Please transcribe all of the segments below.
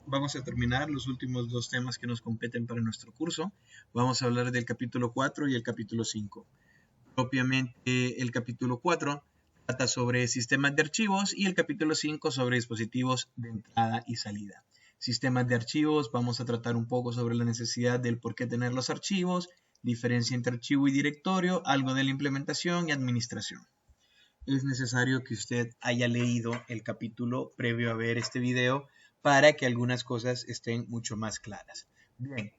vamos a terminar los últimos dos temas que nos competen para nuestro curso. Vamos a hablar del capítulo 4 y el capítulo 5. Propiamente el capítulo 4 trata sobre sistemas de archivos y el capítulo 5 sobre dispositivos de entrada y salida. Sistemas de archivos, vamos a tratar un poco sobre la necesidad del por qué tener los archivos, diferencia entre archivo y directorio, algo de la implementación y administración. Es necesario que usted haya leído el capítulo previo a ver este video para que algunas cosas estén mucho más claras. Bien,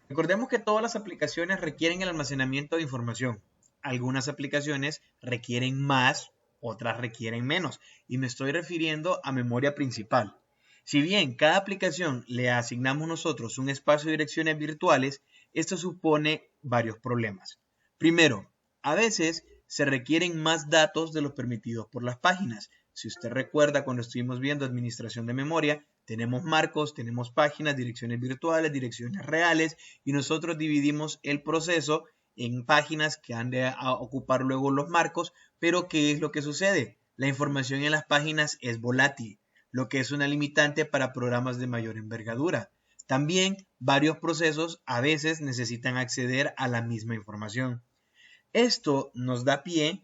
recordemos que todas las aplicaciones requieren el almacenamiento de información. Algunas aplicaciones requieren más, otras requieren menos. Y me estoy refiriendo a memoria principal. Si bien cada aplicación le asignamos nosotros un espacio de direcciones virtuales, esto supone varios problemas. Primero, a veces se requieren más datos de los permitidos por las páginas. Si usted recuerda cuando estuvimos viendo administración de memoria, tenemos marcos, tenemos páginas, direcciones virtuales, direcciones reales y nosotros dividimos el proceso en páginas que han de ocupar luego los marcos, pero ¿qué es lo que sucede? La información en las páginas es volátil, lo que es una limitante para programas de mayor envergadura. También varios procesos a veces necesitan acceder a la misma información. Esto nos da pie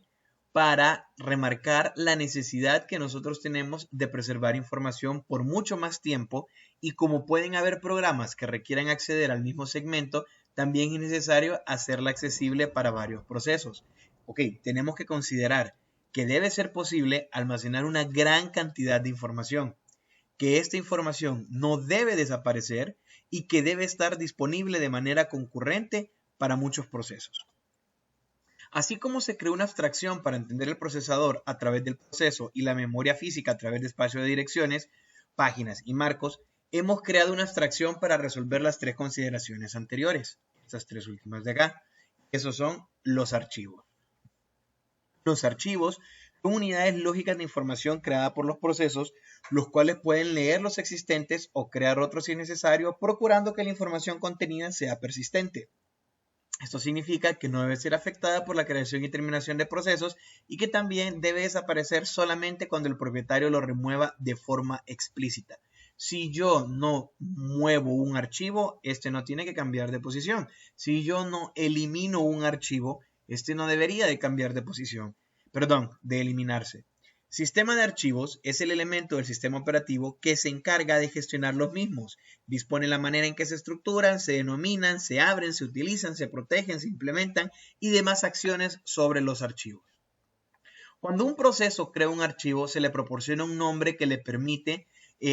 para remarcar la necesidad que nosotros tenemos de preservar información por mucho más tiempo y como pueden haber programas que requieran acceder al mismo segmento, también es necesario hacerla accesible para varios procesos. Ok, tenemos que considerar que debe ser posible almacenar una gran cantidad de información, que esta información no debe desaparecer y que debe estar disponible de manera concurrente para muchos procesos. Así como se creó una abstracción para entender el procesador a través del proceso y la memoria física a través de espacio de direcciones, páginas y marcos, hemos creado una abstracción para resolver las tres consideraciones anteriores, estas tres últimas de acá. Esos son los archivos. Los archivos son unidades lógicas de información creada por los procesos, los cuales pueden leer los existentes o crear otros si es necesario, procurando que la información contenida sea persistente. Esto significa que no debe ser afectada por la creación y terminación de procesos y que también debe desaparecer solamente cuando el propietario lo remueva de forma explícita. Si yo no muevo un archivo, este no tiene que cambiar de posición. Si yo no elimino un archivo, este no debería de cambiar de posición. Perdón, de eliminarse. Sistema de archivos es el elemento del sistema operativo que se encarga de gestionar los mismos. Dispone la manera en que se estructuran, se denominan, se abren, se utilizan, se protegen, se implementan y demás acciones sobre los archivos. Cuando un proceso crea un archivo, se le proporciona un nombre que le permite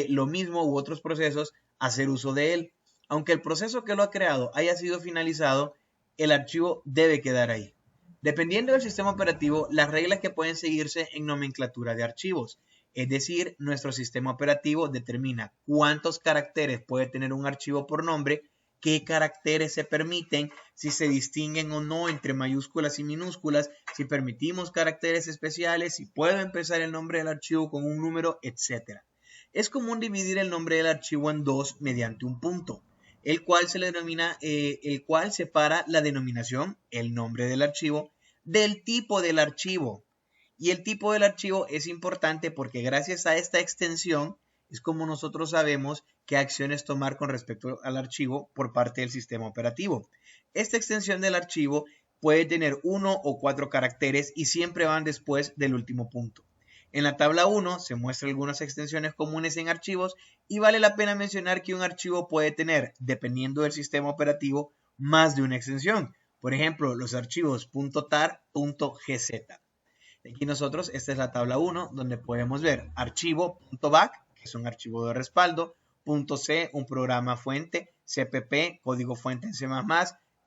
lo mismo u otros procesos hacer uso de él. Aunque el proceso que lo ha creado haya sido finalizado, el archivo debe quedar ahí. Dependiendo del sistema operativo, las reglas que pueden seguirse en nomenclatura de archivos. Es decir, nuestro sistema operativo determina cuántos caracteres puede tener un archivo por nombre, qué caracteres se permiten, si se distinguen o no entre mayúsculas y minúsculas, si permitimos caracteres especiales, si puedo empezar el nombre del archivo con un número, etc. Es común dividir el nombre del archivo en dos mediante un punto, el cual separa la denominación, el nombre del archivo, del tipo del archivo. Y el tipo del archivo es importante porque gracias a esta extensión es como nosotros sabemos qué acciones tomar con respecto al archivo por parte del sistema operativo. Esta extensión del archivo puede tener 1 o 4 caracteres y siempre van después del último punto. En la tabla 1 se muestran algunas extensiones comunes en archivos y vale la pena mencionar que un archivo puede tener, dependiendo del sistema operativo, más de una extensión. Por ejemplo, los archivos .tar, .gz. Aquí nosotros, esta es la tabla 1, donde podemos ver archivo.back, que es un archivo de respaldo, .c, un programa fuente, CPP, código fuente en C++,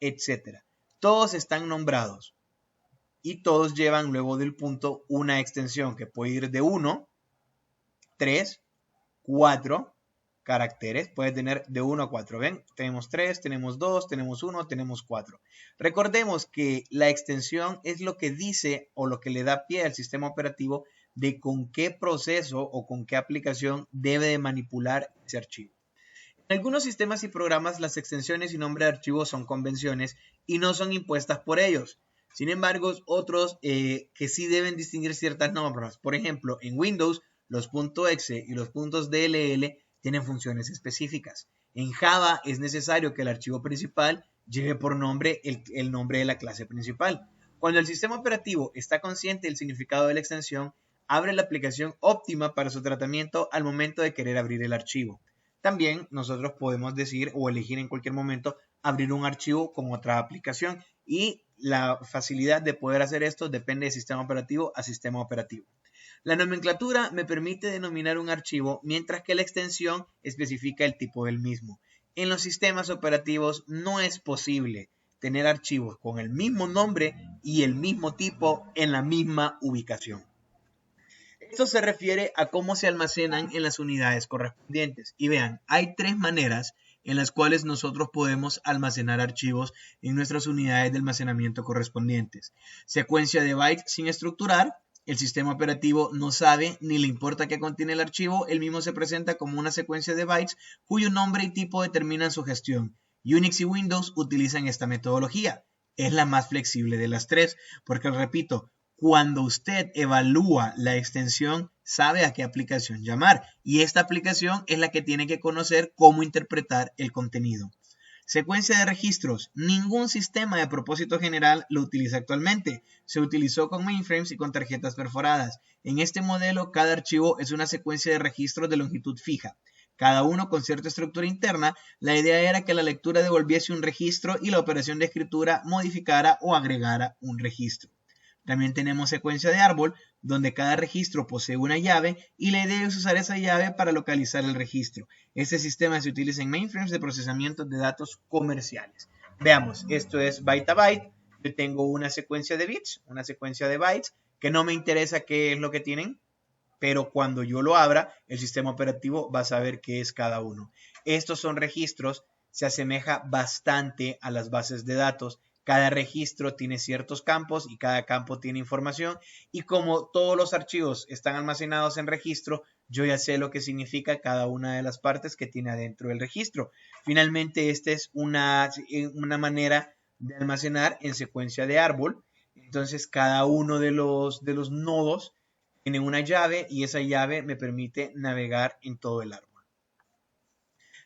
etc. Todos están nombrados. Y todos llevan luego del punto una extensión que puede ir de 1, 3, 4 caracteres. Puede tener de 1 a 4. ¿Ven? Tenemos 3, tenemos 2, tenemos 1, tenemos 4. Recordemos que la extensión es lo que dice o lo que le da pie al sistema operativo de con qué proceso o con qué aplicación debe de manipular ese archivo. En algunos sistemas y programas las extensiones y nombre de archivos son convenciones y no son impuestas por ellos. Sin embargo, otros que sí deben distinguir ciertas normas. Por ejemplo, en Windows, los .exe y los .dll tienen funciones específicas. En Java es necesario que el archivo principal lleve por nombre el nombre de la clase principal. Cuando el sistema operativo está consciente del significado de la extensión, abre la aplicación óptima para su tratamiento al momento de querer abrir el archivo. También nosotros podemos decir o elegir en cualquier momento abrir un archivo con otra aplicación y la facilidad de poder hacer esto depende de sistema operativo a sistema operativo. La nomenclatura me permite denominar un archivo mientras que la extensión especifica el tipo del mismo. En los sistemas operativos no es posible tener archivos con el mismo nombre y el mismo tipo en la misma ubicación. Esto se refiere a cómo se almacenan en las unidades correspondientes. Y vean, hay tres maneras en las cuales nosotros podemos almacenar archivos en nuestras unidades de almacenamiento correspondientes. Secuencia de bytes sin estructurar. El sistema operativo no sabe ni le importa qué contiene el archivo. El mismo se presenta como una secuencia de bytes cuyo nombre y tipo determinan su gestión. Unix y Windows utilizan esta metodología. Es la más flexible de las tres, porque repito, cuando usted evalúa la extensión, sabe a qué aplicación llamar y esta aplicación es la que tiene que conocer cómo interpretar el contenido. Secuencia de registros. Ningún sistema de propósito general lo utiliza actualmente. Se utilizó con mainframes y con tarjetas perforadas. En este modelo, cada archivo es una secuencia de registros de longitud fija. Cada uno con cierta estructura interna. La idea era que la lectura devolviese un registro y la operación de escritura modificara o agregara un registro. También tenemos secuencia de árbol, donde cada registro posee una llave y la idea es usar esa llave para localizar el registro. Este sistema se utiliza en mainframes de procesamiento de datos comerciales. Veamos, esto es byte a byte. Yo tengo una secuencia de bits, una secuencia de bytes, que no me interesa qué es lo que tienen, pero cuando yo lo abra, el sistema operativo va a saber qué es cada uno. Estos son registros, se asemeja bastante a las bases de datos. Cada registro tiene ciertos campos y cada campo tiene información y como todos los archivos están almacenados en registro, yo ya sé lo que significa cada una de las partes que tiene adentro del registro. Finalmente, esta es una manera de almacenar en secuencia de árbol. Entonces, cada uno de los nodos tiene una llave y esa llave me permite navegar en todo el árbol.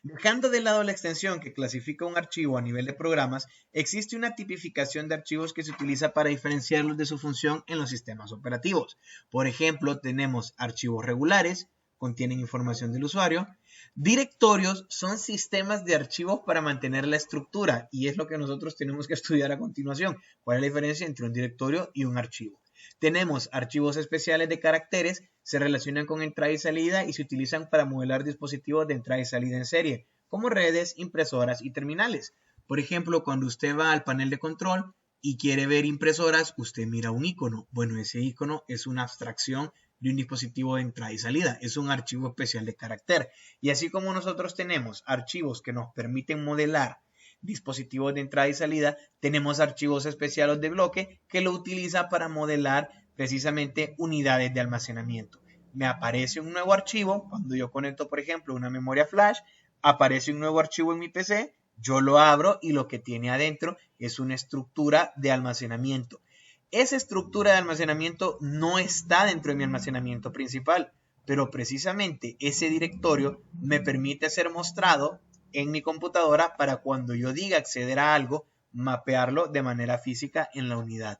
Dejando de lado la extensión que clasifica un archivo a nivel de programas, existe una tipificación de archivos que se utiliza para diferenciarlos de su función en los sistemas operativos. Por ejemplo, tenemos archivos regulares, contienen información del usuario. Directorios son sistemas de archivos para mantener la estructura y es lo que nosotros tenemos que estudiar a continuación. ¿Cuál es la diferencia entre un directorio y un archivo? Tenemos archivos especiales de caracteres, se relacionan con entrada y salida y se utilizan para modelar dispositivos de entrada y salida en serie, como redes, impresoras y terminales. Por ejemplo, cuando usted va al panel de control y quiere ver impresoras, usted mira un icono. Bueno, ese icono es una abstracción de un dispositivo de entrada y salida, es un archivo especial de carácter. Y así como nosotros tenemos archivos que nos permiten modelar dispositivos de entrada y salida, tenemos archivos especiales de bloque que lo utiliza para modelar precisamente unidades de almacenamiento. Me aparece un nuevo archivo, cuando yo conecto por ejemplo una memoria flash, aparece un nuevo archivo en mi PC, yo lo abro y lo que tiene adentro es una estructura de almacenamiento. Esa estructura de almacenamiento no está dentro de mi almacenamiento principal, pero precisamente ese directorio me permite ser mostrado en mi computadora para cuando yo diga acceder a algo, mapearlo de manera física en la unidad.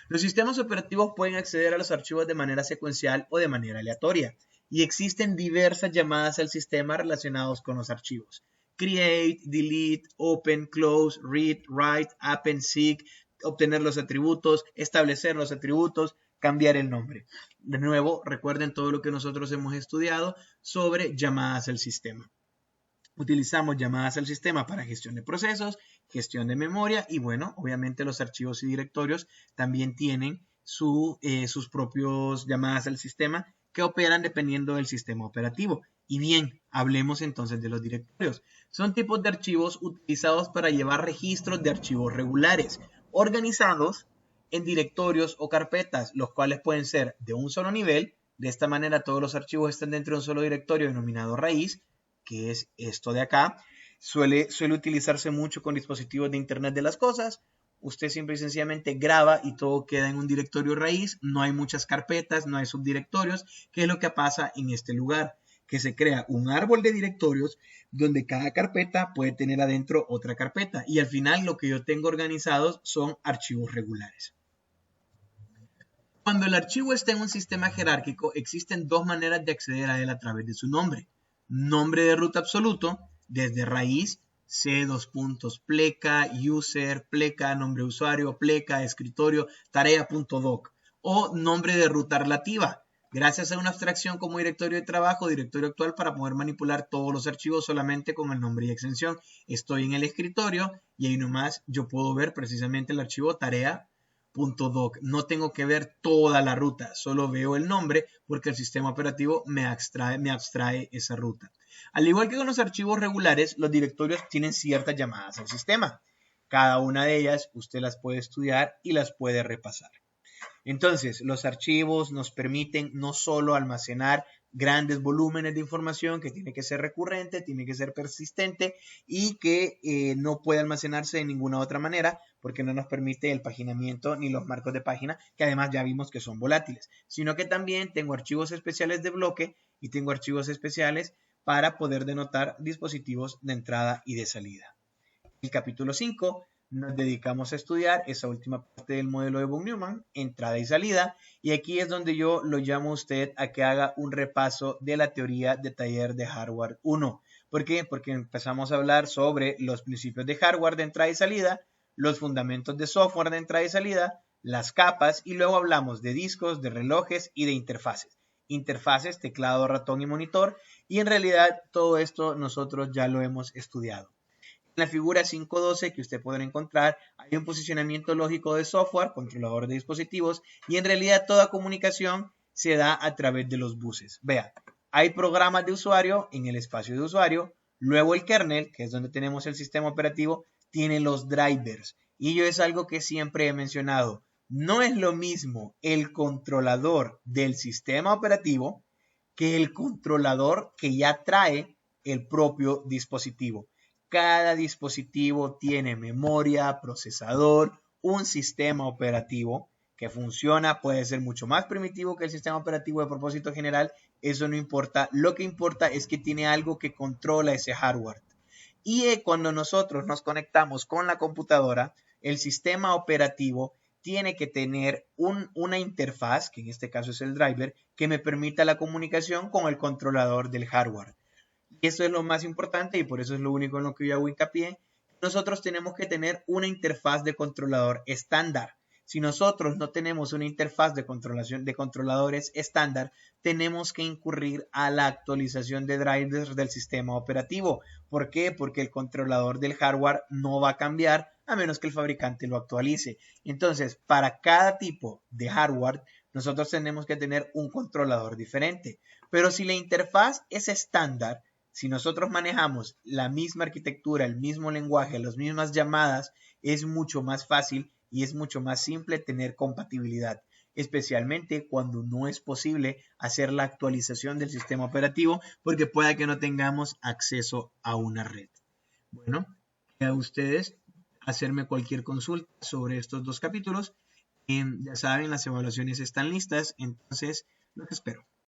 Los sistemas operativos pueden acceder a los archivos de manera secuencial o de manera aleatoria y existen diversas llamadas al sistema relacionados con los archivos. Create, delete, open, close, read, write, append, seek, obtener los atributos, establecer los atributos, cambiar el nombre. De nuevo, recuerden todo lo que nosotros hemos estudiado sobre llamadas al sistema. Utilizamos llamadas al sistema para gestión de procesos, gestión de memoria y bueno, obviamente los archivos y directorios también tienen sus propios llamadas al sistema que operan dependiendo del sistema operativo. Y bien, hablemos entonces de los directorios. Son tipos de archivos utilizados para llevar registros de archivos regulares, organizados en directorios o carpetas, los cuales pueden ser de un solo nivel. De esta manera todos los archivos están dentro de un solo directorio denominado raíz, que es esto de acá. Suele utilizarse mucho con dispositivos de Internet de las cosas. Usted simple y sencillamente graba y todo queda en un directorio raíz. No hay muchas carpetas, no hay subdirectorios, que es lo que pasa en este lugar. que se crea un árbol de directorios donde cada carpeta puede tener adentro otra carpeta y al final lo que yo tengo organizados son archivos regulares. Cuando el archivo está en un sistema jerárquico, existen dos maneras de acceder a él a través de su nombre. Nombre de ruta absoluto, desde raíz, C, pleca, user, pleca, nombre de usuario, pleca, escritorio, tarea.doc. O nombre de ruta relativa, gracias a una abstracción como directorio de trabajo, directorio actual, para poder manipular todos los archivos solamente con el nombre y extensión. Estoy en el escritorio y ahí nomás yo puedo ver precisamente el archivo tarea.doc. No tengo que ver toda la ruta, solo veo el nombre porque el sistema operativo me abstrae esa ruta. Al igual que con los archivos regulares, los directorios tienen ciertas llamadas al sistema. Cada una de ellas usted las puede estudiar y las puede repasar. Entonces, los archivos nos permiten no solo almacenar grandes volúmenes de información que tiene que ser recurrente, tiene que ser persistente y que no puede almacenarse de ninguna otra manera porque no nos permite el paginamiento ni los marcos de página, que además ya vimos que son volátiles, sino que también tengo archivos especiales de bloque y tengo archivos especiales para poder denotar dispositivos de entrada y de salida. El capítulo 5 nos dedicamos a estudiar esa última parte del modelo de von Neumann, entrada y salida, y aquí es donde yo lo llamo a usted a que haga un repaso de la teoría de taller de hardware 1. ¿Por qué? Porque empezamos a hablar sobre los principios de hardware de entrada y salida, los fundamentos de software de entrada y salida, las capas, y luego hablamos de discos, de relojes y de interfaces. Interfaces, teclado, ratón y monitor, y en realidad todo esto nosotros ya lo hemos estudiado. En la figura 5.12 que usted podrá encontrar hay un posicionamiento lógico de software, controlador de dispositivos, y en realidad toda comunicación se da a través de los buses. Vea, hay programas de usuario en el espacio de usuario, luego el kernel, que es donde tenemos el sistema operativo, tiene los drivers, y yo es algo que siempre he mencionado. No es lo mismo el controlador del sistema operativo que el controlador que ya trae el propio dispositivo. Cada dispositivo tiene memoria, procesador, un sistema operativo que funciona, puede ser mucho más primitivo que el sistema operativo de propósito general, eso no importa, lo que importa es que tiene algo que controla ese hardware. Y cuando nosotros nos conectamos con la computadora, el sistema operativo tiene que tener una interfaz, que en este caso es el driver, que me permita la comunicación con el controlador del hardware. Y eso es lo más importante y por eso es lo único en lo que yo hago hincapié. Nosotros tenemos que tener una interfaz de controlador estándar. Si nosotros no tenemos una interfaz de controladores estándar, tenemos que incurrir a la actualización de drivers del sistema operativo. ¿Por qué? Porque el controlador del hardware no va a cambiar a menos que el fabricante lo actualice. Entonces, para cada tipo de hardware, nosotros tenemos que tener un controlador diferente. Pero si la interfaz es estándar, si nosotros manejamos la misma arquitectura, el mismo lenguaje, las mismas llamadas, es mucho más fácil y es mucho más simple tener compatibilidad, especialmente cuando no es posible hacer la actualización del sistema operativo porque pueda que no tengamos acceso a una red. Bueno, a ustedes hacerme cualquier consulta sobre estos dos capítulos. Ya saben, las evaluaciones están listas, entonces los espero.